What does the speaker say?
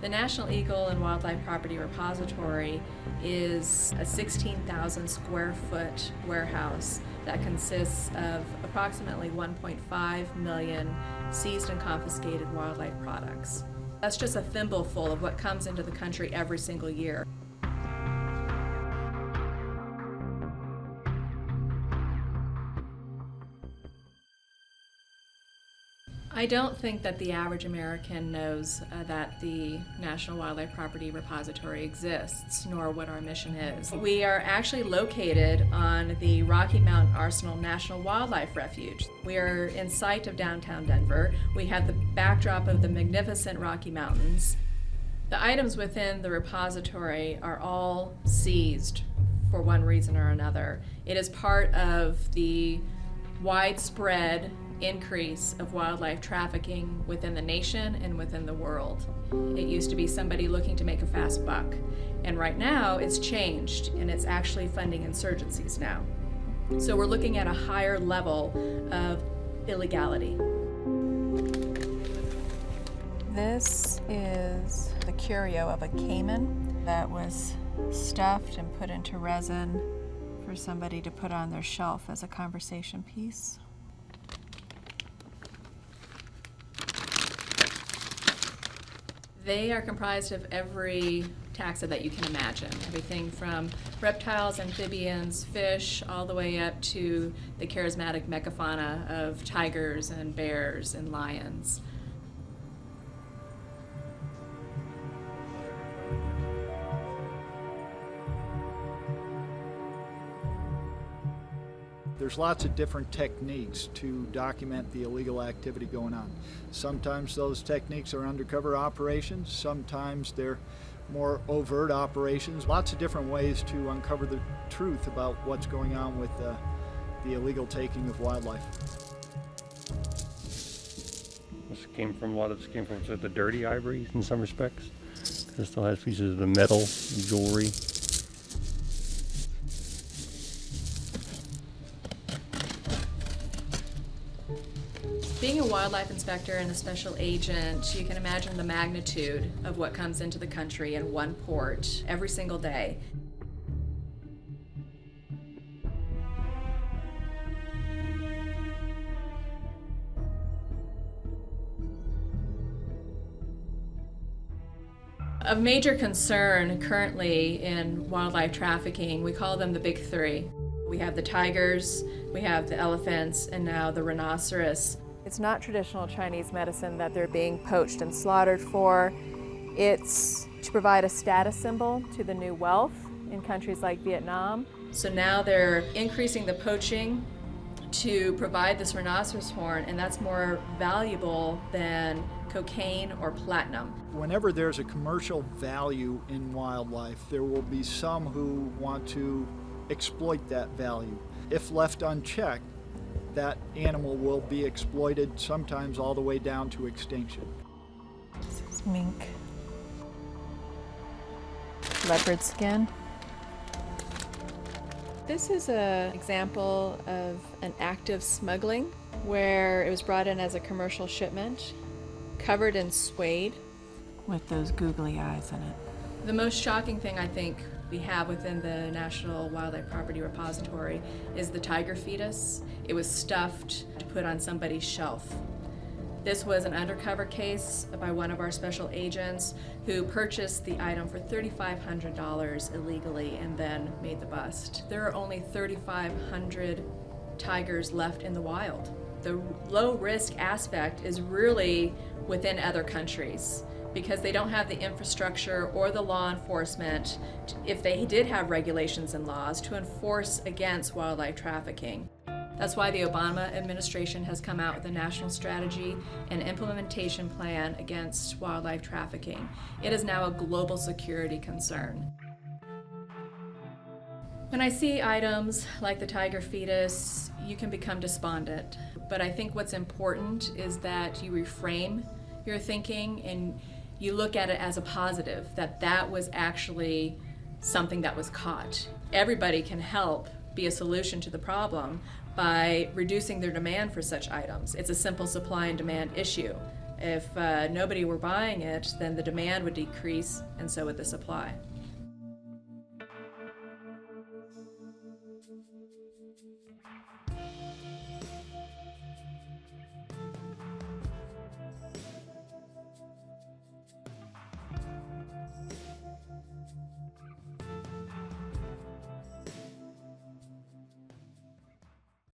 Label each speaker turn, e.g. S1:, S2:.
S1: The National Eagle and Wildlife Property Repository is a 16,000 square foot warehouse that consists of approximately 1.5 million seized and confiscated wildlife products. That's just a thimbleful of what comes into the country every single year. I don't think that the average American knows that the National Wildlife Property Repository exists, nor what our mission is. We are actually located on the Rocky Mountain Arsenal National Wildlife Refuge. We are in sight of downtown Denver. We have the backdrop of the magnificent Rocky Mountains. The items within the repository are all seized for one reason or another. It is part of the widespread increase of wildlife trafficking within the nation and within the world. It used to be somebody looking to make a fast buck, and right now it's changed and it's actually funding insurgencies now. So we're looking at a higher level of illegality. This is the curio of a caiman that was stuffed and put into resin for somebody to put on their shelf as a conversation piece. They are comprised of every taxa that you can imagine. Everything from reptiles, amphibians, fish, all the way up to the charismatic megafauna of tigers and bears and lions.
S2: There's lots of different techniques to document the illegal activity going on. Sometimes those techniques are undercover operations, sometimes they're more overt operations. Lots of different ways to uncover the truth about what's going on with the illegal taking of wildlife.
S3: This came from sort of the dirty ivory in some respects. It still has pieces of the metal, jewelry.
S1: Being a wildlife inspector and a special agent, you can imagine the magnitude of what comes into the country in one port every single day. A major concern currently in wildlife trafficking, we call them the big three. We have the tigers, we have the elephants, and now the rhinoceros. It's not traditional Chinese medicine that they're being poached and slaughtered for. It's to provide a status symbol to the new wealth in countries like Vietnam. So now they're increasing the poaching to provide this rhinoceros horn, and that's more valuable than cocaine or platinum.
S2: Whenever there's a commercial value in wildlife, there will be some who want to exploit that value. If left unchecked, that animal will be exploited, sometimes all the way down to extinction.
S1: This is mink. Leopard skin. This is an example of an active smuggling where it was brought in as a commercial shipment, covered in suede with those googly eyes in it. The most shocking thing I think we have within the National Wildlife Property Repository is the tiger fetus. It was stuffed to put on somebody's shelf. This was an undercover case by one of our special agents who purchased the item for $3,500 illegally and then made the bust. There are only 3,500 tigers left in the wild. The low risk aspect is really within other countries, because they don't have the infrastructure or the law enforcement, if they did have regulations and laws, to enforce against wildlife trafficking. That's why the Obama administration has come out with a national strategy and implementation plan against wildlife trafficking. It is now a global security concern. When I see items like the tiger fetus, you can become despondent. But I think what's important is that you reframe your thinking and you look at it as a positive, that was actually something that was caught. Everybody can help be a solution to the problem by reducing their demand for such items. It's a simple supply and demand issue. If nobody were buying it, then the demand would decrease, and so would the supply.